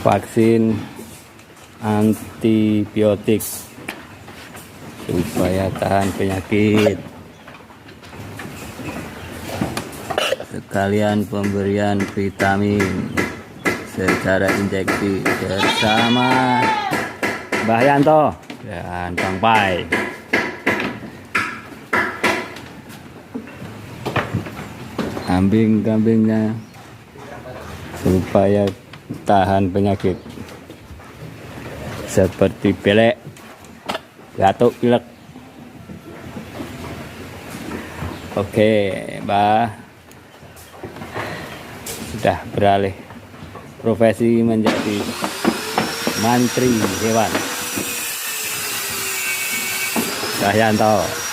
vaksin antibiotik supaya tahan penyakit, sekalian pemberian vitamin secara injeksi bersama Mbah Yanto dan Bang Pai. Kambing-kambingnya supaya tahan penyakit seperti belek, batuk, pilek. Oke, Mbah sudah beralih profesi menjadi mantri hewan. Mbah Yanto.